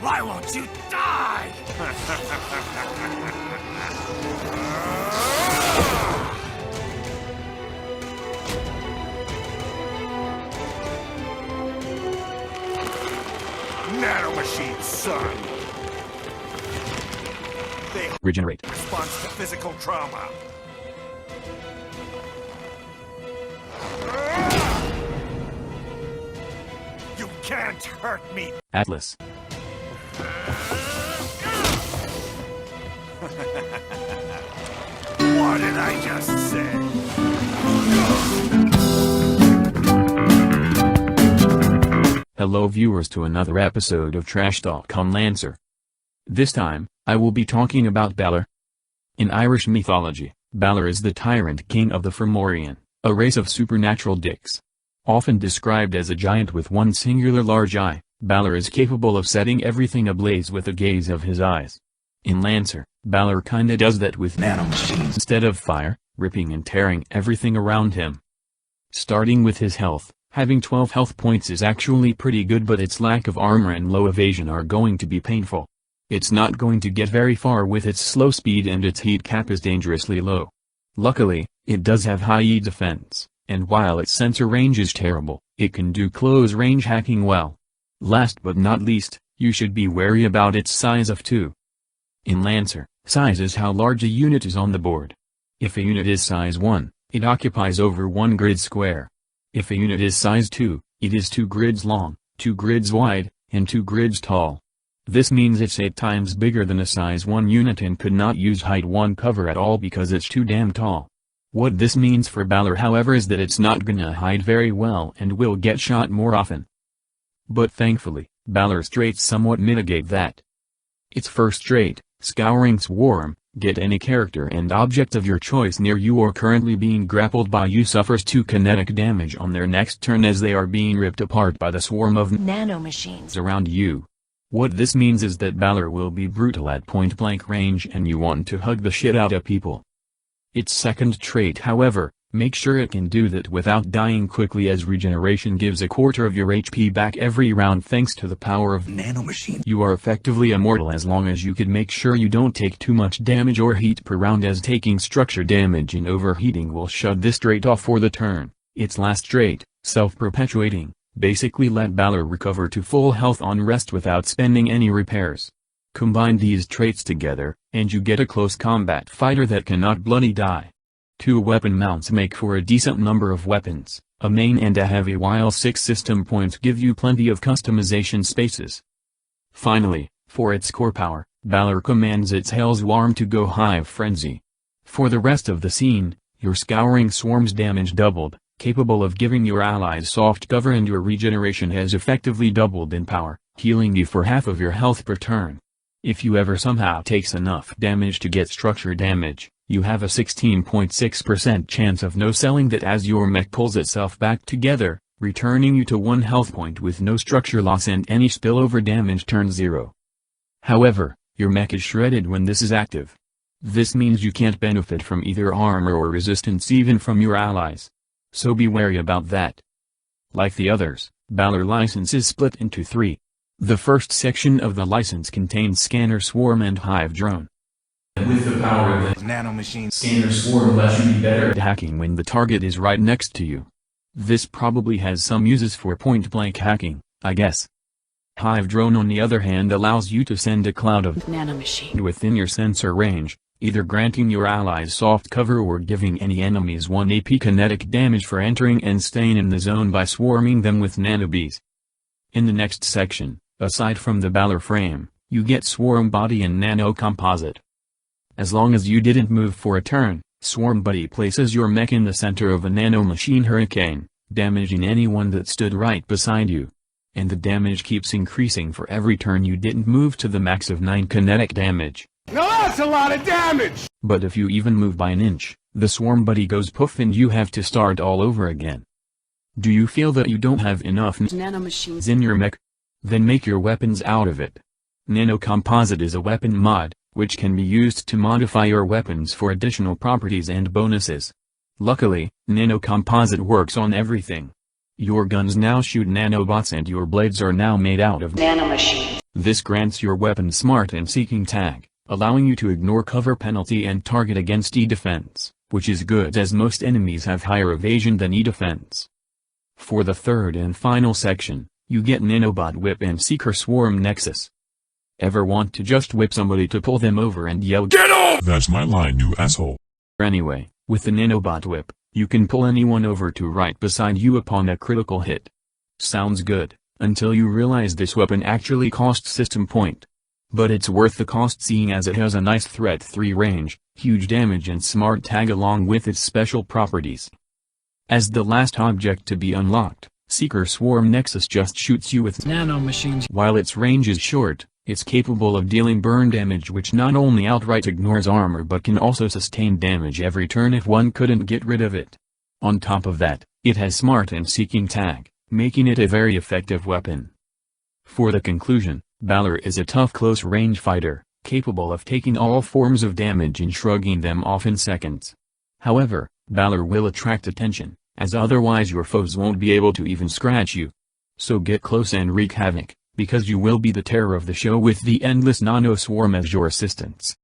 Why won't you die? Nanomachines, son. They Regenerate. respond to physical trauma. You can't hurt me. Atlas. What did I just say? Hello viewers to another episode of Trashtalk on Lancer. This time, I will be talking about Balor. In Irish mythology, Balor is the tyrant king of the Fomorian, a race of supernatural dicks. Often described as a giant with one singular large eye, Balor is capable of setting everything ablaze with the gaze of his eyes. In Lancer, Balor kinda does that with nanomachines instead of fire, ripping and tearing everything around him. Starting with his health, having 12 health points is actually pretty good, but its lack of armor and low evasion are going to be painful. It's not going to get very far with its slow speed, and its heat cap is dangerously low. Luckily, it does have high E defense, and while its sensor range is terrible, it can do close range hacking well. Last but not least, you should be wary about its size of 2. In Lancer, size is how large a unit is on the board. If a unit is size 1, it occupies over 1 grid square. If a unit is size 2, it is 2 grids long, 2 grids wide, and 2 grids tall. This means it's 8 times bigger than a size 1 unit and could not use height 1 cover at all because it's too damn tall. What this means for Balor, however, is that it's not gonna hide very well and will get shot more often. But thankfully, Balor's traits somewhat mitigate that. Its first trait, Scouring Swarm, get any character and object of your choice near you or currently being grappled by you suffers 2 kinetic damage on their next turn as they are being ripped apart by the swarm of nanomachines around you. What this means is that Balor will be brutal at point-blank range and you want to hug the shit out of people. Its second trait, however, make sure it can do that without dying quickly, as regeneration gives a quarter of your HP back every round thanks to the power of nanomachine. You are effectively immortal as long as you can make sure you don't take too much damage or heat per round, as taking structure damage and overheating will shut this trait off for the turn. Its last trait, self-perpetuating, basically let Balor recover to full health on rest without spending any repairs. Combine these traits together, and you get a close combat fighter that cannot bloody die. 2 weapon mounts make for a decent number of weapons, a main and a heavy, while 6 system points give you plenty of customization spaces. Finally, for its core power, Balor commands its Hellswarm to go Hive Frenzy. For the rest of the scene, your Scouring Swarm's damage doubled, capable of giving your allies soft cover, and your regeneration has effectively doubled in power, healing you for half of your health per turn. If you ever somehow takes enough damage to get structure damage, you have a 16.6% chance of no-selling that as your mech pulls itself back together, returning you to 1 health point with no structure loss, and any spillover damage turns 0. However, your mech is shredded when this is active. This means you can't benefit from either armor or resistance even from your allies. So be wary about that. Like the others, Balor license is split into 3. The first section of the license contains Scanner Swarm and Hive Drone. With the power of the nanomachine, Scanner Swarm lets you be better at hacking when the target is right next to you. This probably has some uses for point-blank hacking, I guess. Hive Drone, on the other hand, allows you to send a cloud of nanomachine within your sensor range, either granting your allies soft cover or giving any enemies 1 AP kinetic damage for entering and staying in the zone by swarming them with nanobees. In the next section, aside from the Balor frame, you get Swarm Body and Nano Composite. As long as you didn't move for a turn, Swarm Body places your mech in the center of a nanomachine hurricane, damaging anyone that stood right beside you. And the damage keeps increasing for every turn you didn't move to the max of 9 kinetic damage. Now that's a lot of damage! But if you even move by an inch, the Swarm Buddy goes poof and you have to start all over again. Do you feel that you don't have enough nanomachines in your mech? Then make your weapons out of it. Nanocomposite is a weapon mod, which can be used to modify your weapons for additional properties and bonuses. Luckily, Nanocomposite works on everything. Your guns now shoot nanobots and your blades are now made out of nanomachines. This grants your weapon Smart and Seeking tag, allowing you to ignore cover penalty and target against E-defense, which is good as most enemies have higher evasion than E-defense. For the third and final section, you get Nanobot Whip and Seeker Swarm Nexus. Ever want to just whip somebody to pull them over and yell, "Get off!" That's my line, you asshole. Anyway, with the Nanobot Whip, you can pull anyone over to right beside you upon a critical hit. Sounds good, until you realize this weapon actually costs system point. But it's worth the cost seeing as it has a nice threat 3 range, huge damage and smart tag along with its special properties. As the last object to be unlocked, Seeker Swarm Nexus just shoots you with Nanomachines. While its range is short, it's capable of dealing burn damage which not only outright ignores armor but can also sustain damage every turn if one couldn't get rid of it. On top of that, it has Smart and Seeking tag, making it a very effective weapon. For the conclusion, Balor is a tough close-range fighter, capable of taking all forms of damage and shrugging them off in seconds. However, Balor will attract attention, as otherwise your foes won't be able to even scratch you. So get close and wreak havoc, because you will be the terror of the show with the endless Nano Swarm as your assistants.